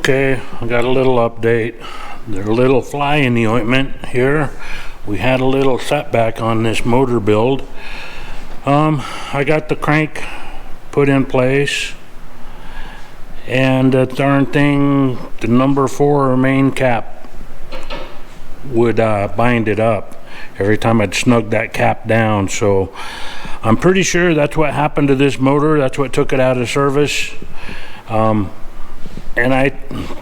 Okay, I got a little update. There's a little fly in the ointment here. We had a little setback on this motor build. I got the crank put in place, and the darn thing, the number 4 main cap would bind it up every time I'd snug that cap down. So I'm pretty sure that's what happened to this motor. That's what took it out of service. And I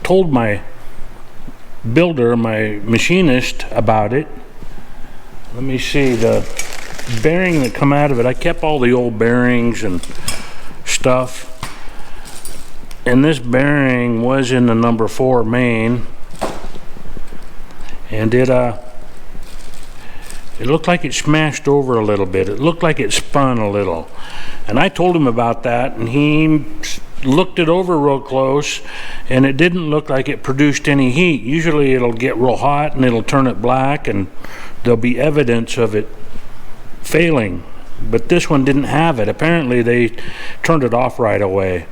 told my builder, my machinist, about it. Let me see, the bearing that come out of it, I kept all the old bearings and stuff, and this bearing was in the number 4 main, and it looked like it smashed over a little bit. It looked like it spun a little, and I told him about that, and he looked it over real close, and it didn't look like it produced any heat. Usually it'll get real hot and it'll turn it black and there'll be evidence of it failing, but this one didn't have it. Apparently they turned it off right away.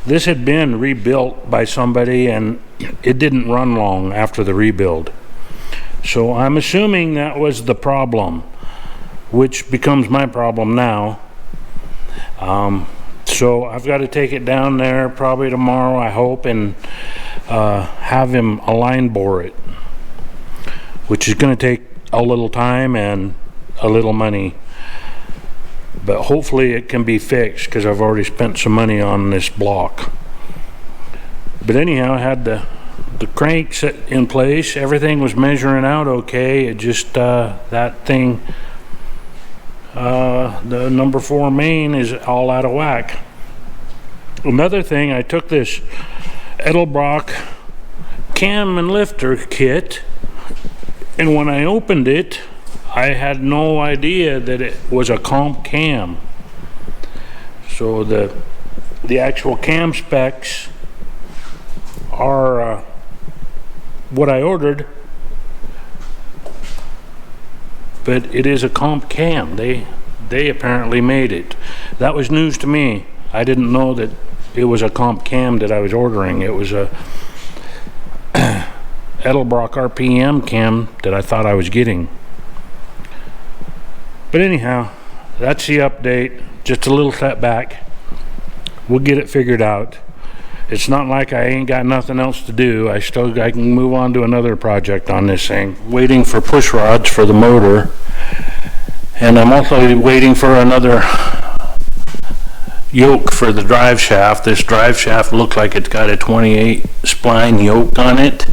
This had been rebuilt by somebody and it didn't run long after the rebuild, so I'm assuming that was the problem, which becomes my problem now. So I've got to take it down there probably tomorrow, I hope, and have him align bore it, which is going to take a little time and a little money, but hopefully it can be fixed because I've already spent some money on this block. But anyhow, I had the crank set in place. Everything was measuring out okay. It just that thing, the number 4 main is all out of whack. Another thing, I took this Edelbrock cam and lifter kit, and when I opened it, I had no idea that it was a comp cam. So the actual cam specs are what I ordered, but it is a comp cam. They apparently made it. That was news to me. I didn't know that it was a comp cam that I was ordering. It was a Edelbrock RPM cam that I thought I was getting. But anyhow, that's the update. Just a little setback. We'll get it figured out. It's not like I ain't got nothing else to do. I can move on to another project on this thing. Waiting for push rods for the motor, and I'm also waiting for another yoke for the drive shaft. This drive shaft looks like it's got a 28 spline yoke on it,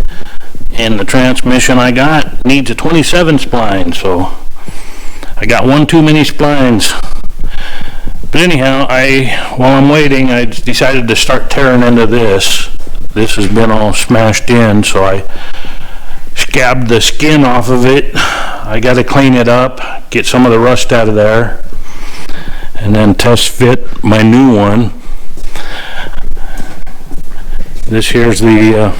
and the transmission I got needs a 27 spline, so I got one too many splines. But anyhow, while I'm waiting, I decided to start tearing into this. This has been all smashed in, so I scabbed the skin off of it. I got to clean it up, get some of the rust out of there, and then test fit my new one. This here's the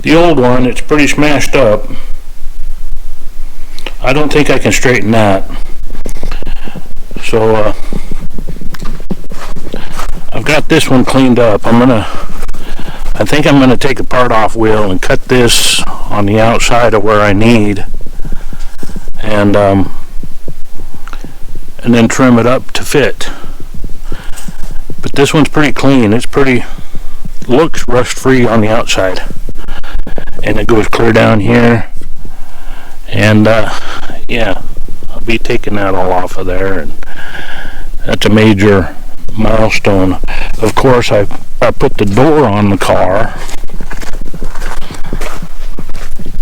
old one. It's pretty smashed up. I don't think I can straighten that. So I've got this one cleaned up. I think I'm gonna take the part off wheel and cut this on the outside of where I need, and then trim it up to fit. But this one's pretty clean. Looks rust free on the outside, and it goes clear down here. And yeah, I'll be taking that all off of there, and that's a major milestone. Of course, I put the door on the car,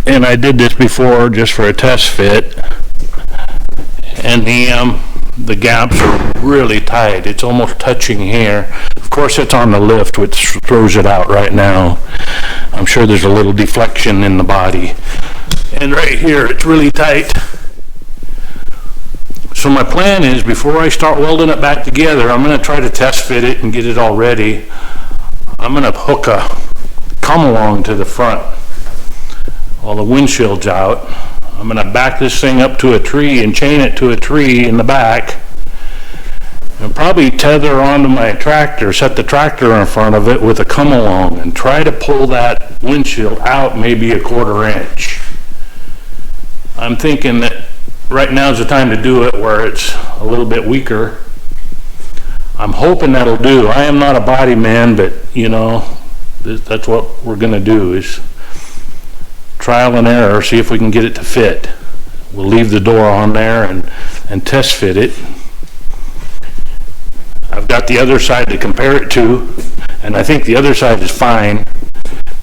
and I did this before just for a test fit, and the gaps are really tight. It's almost touching here. Of course, it's on the lift, which throws it out right now. I'm sure there's a little deflection in the body, and right here it's really tight. So my plan is, before I start welding it back together, I'm going to try to test fit it and get it all ready. I'm going to hook a come along to the front while the windshield's out. I'm going to back this thing up to a tree and chain it to a tree in the back, And probably tether onto my tractor, set the tractor in front of it with a come along and try to pull that windshield out maybe a 1/4 inch. I'm thinking that right now is the time to do it where it's a little bit weaker. I'm hoping that'll do. I am not a body man, but you know, that's what we're gonna do, is trial and error, see if we can get it to fit. We'll leave the door on there and test fit it. I've got the other side to compare it to, and I think the other side is fine.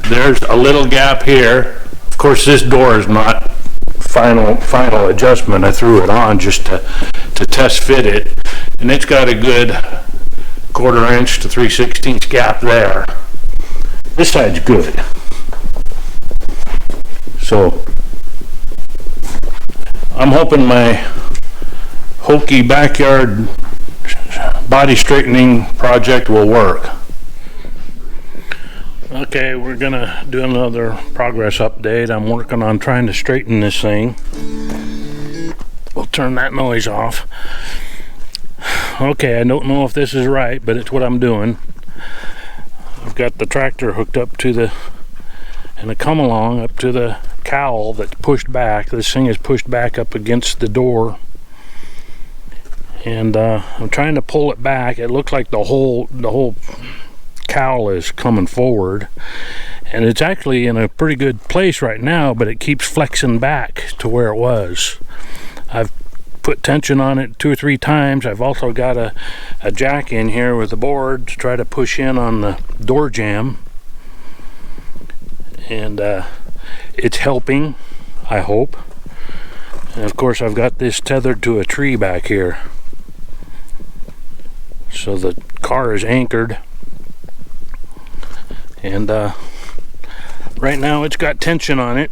There's a little gap here. Of course, this door is not final adjustment. I threw it on just to test fit it, and it's got a good 1/4 inch to 3/16 gap there. This side's good. So I'm hoping my hokey backyard body straightening project will work. Okay, we're gonna do another progress update. I'm working on trying to straighten this thing. We'll turn that noise off. Okay, I don't know if this is right, but it's what I'm doing. I've got the tractor hooked up to the, and a come along up to the cowl that's pushed back. This thing is pushed back up against the door, and I'm trying to pull it back. It looks like the whole cowl is coming forward, and it's actually in a pretty good place right now, but it keeps flexing back to where it was. I've put tension on it 2 or 3 times. I've also got a jack in here with a board to try to push in on the door jamb, and it's helping, I hope. And of course I've got this tethered to a tree back here, so the car is anchored, and right now it's got tension on it,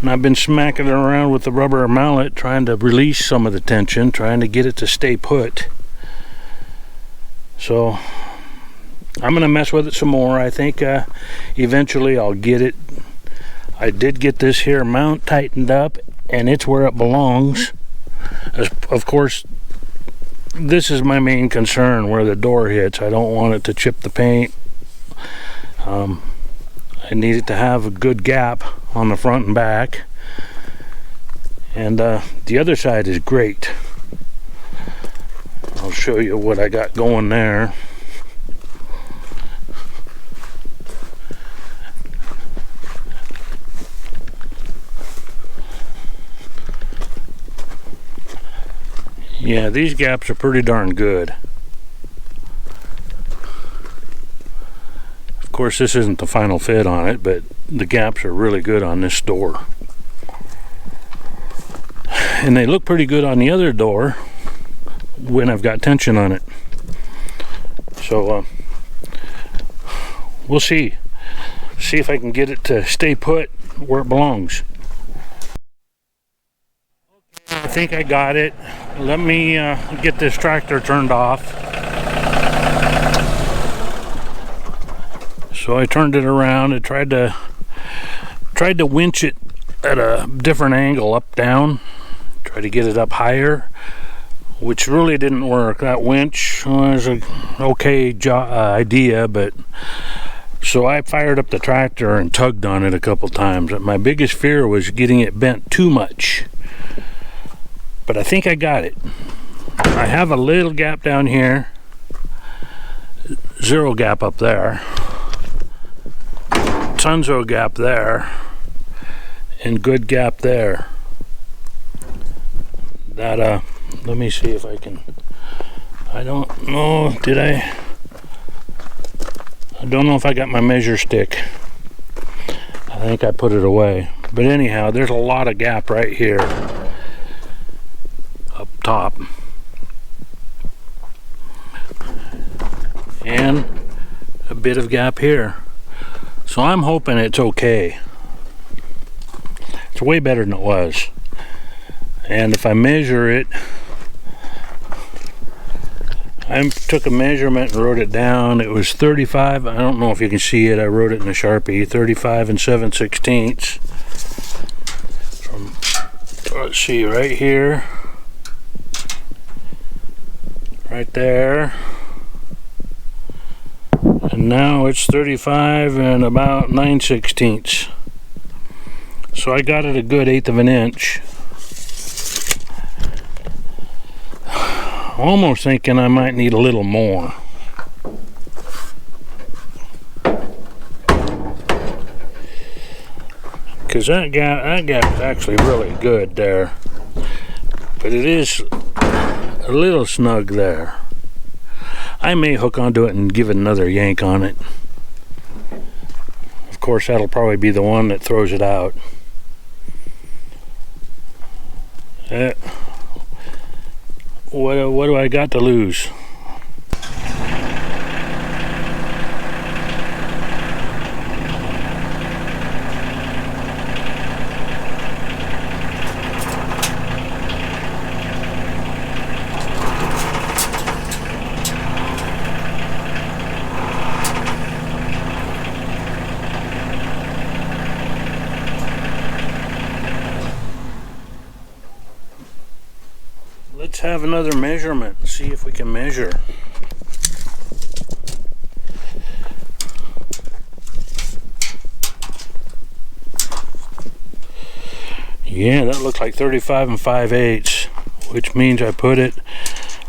and I've been smacking it around with the rubber mallet trying to release some of the tension, trying to get it to stay put. So I'm gonna mess with it some more. I think eventually I'll get it. I did get this here mount tightened up, and it's where it belongs. Of course, this is my main concern, where the door hits. I don't want it to chip the paint. I need it to have a good gap on the front and back, and the other side is great. I'll show you what I got going there. Yeah, these gaps are pretty darn good. Of course, this isn't the final fit on it, but the gaps are really good on this door. And they look pretty good on the other door when I've got tension on it. So we'll see if I can get it to stay put where it belongs. I think I got it. Let me get this tractor turned off. So I turned it around and tried to winch it at a different angle, up down, try to get it up higher, which really didn't work. That winch was an okay idea, but so I fired up the tractor and tugged on it a couple times. My biggest fear was getting it bent too much, but I think I got it. I have a little gap down here, zero gap up there, tons of gap there, and good gap there. That let me see if I can, I don't know, I don't know if I got my measure stick. I think I put it away, but anyhow, there's a lot of gap right here up top, and a bit of gap here. So I'm hoping it's okay. It's way better than it was. And if I measure it, I took a measurement and wrote it down. It was 35, I don't know if you can see it, I wrote it in a Sharpie, 35 7/16. From, let's see, right right there. And now it's 35 and about 9/16. So I got it a good 1/8 of an inch. Almost thinking I might need a little more. Because that gap is actually really good there. But it is a little snug there. I may hook onto it and give it another yank on it. Of course, that'll probably be the one that throws it out. What do I got to lose? Let's have another measurement and see if we can measure. Yeah, that looks like 35 and 5/8, which means I put it,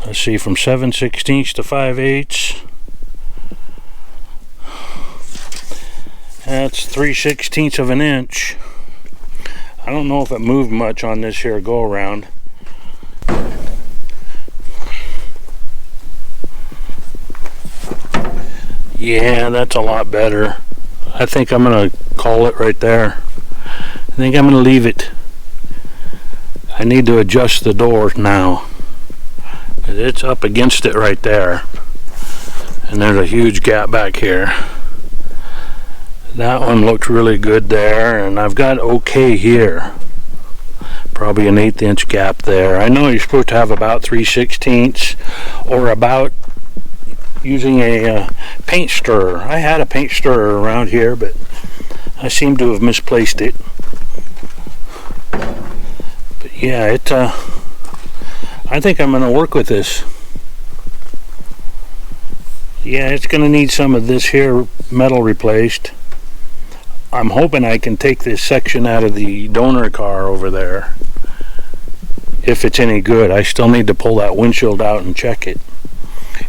let's see, from 7/16 to 5/8. That's 3/16 of an inch. I don't know if it moved much on this here go around. Yeah, that's a lot better. I think I'm gonna call it right there. I think I'm gonna leave it. I need to adjust the door now. It's up against it right there. And there's a huge gap back here. That one looked really good there, and I've got okay here. Probably an 1/8 inch gap there. I know you're supposed to have about 3/16 or about using a paint stirrer. I had a paint stirrer around here, but I seem to have misplaced it. But yeah, I think I'm going to work with this. Yeah, it's going to need some of this here metal replaced. I'm hoping I can take this section out of the donor car over there. If it's any good. I still need to pull that windshield out and check it.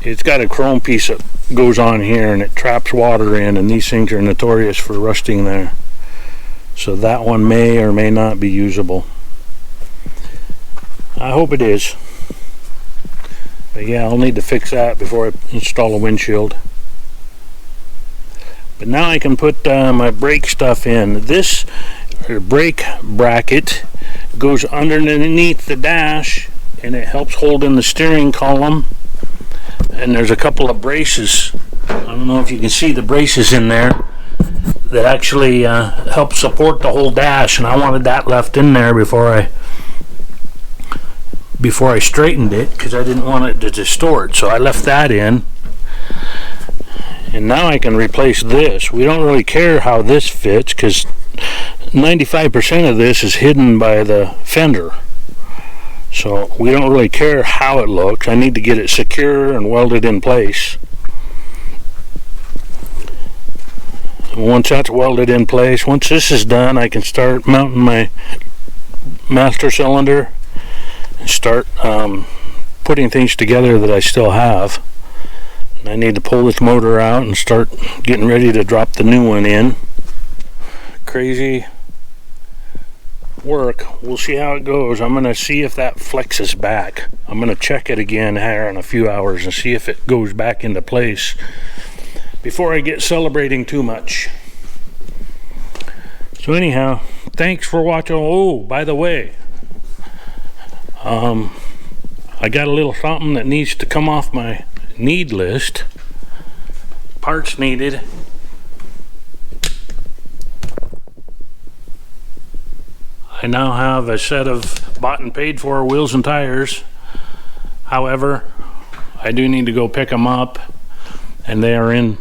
It's got a chrome piece that goes on here and it traps water in, and these things are notorious for rusting there. So that one may or may not be usable. I hope it is. But yeah, I'll need to fix that before I install a windshield. But now I can put my brake stuff in. This brake bracket goes underneath the dash and it helps hold in the steering column. And there's a couple of braces. I don't know if you can see the braces in there that actually help support the whole dash, and I wanted that left in there before I straightened it, because I didn't want it to distort. So I left that in. And now I can replace this. We don't really care how this fits, because 95% of this is hidden by the fender. So we don't really care how it looks. I need to get it secure and welded in place. And once that's welded in place, once this is done, I can start mounting my master cylinder and start putting things together that I still have. And I need to pull this motor out and start getting ready to drop the new one in. Crazy work. We'll see how it goes. I'm going to see if that flexes back. I'm going to check it again here in a few hours and see if it goes back into place before I get celebrating too much. So anyhow, thanks for watching. Oh, by the way, I got a little something that needs to come off my need list. Parts needed. I now have a set of bought and paid for wheels and tires. However, I do need to go pick them up, and they are in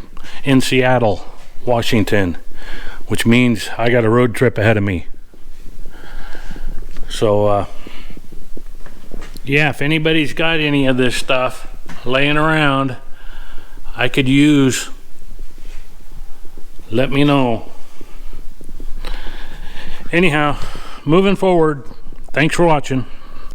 Seattle, Washington, which means I got a road trip ahead of me. So yeah, if anybody's got any of this stuff, laying around I could use, let me know. Anyhow, moving forward, thanks for watching.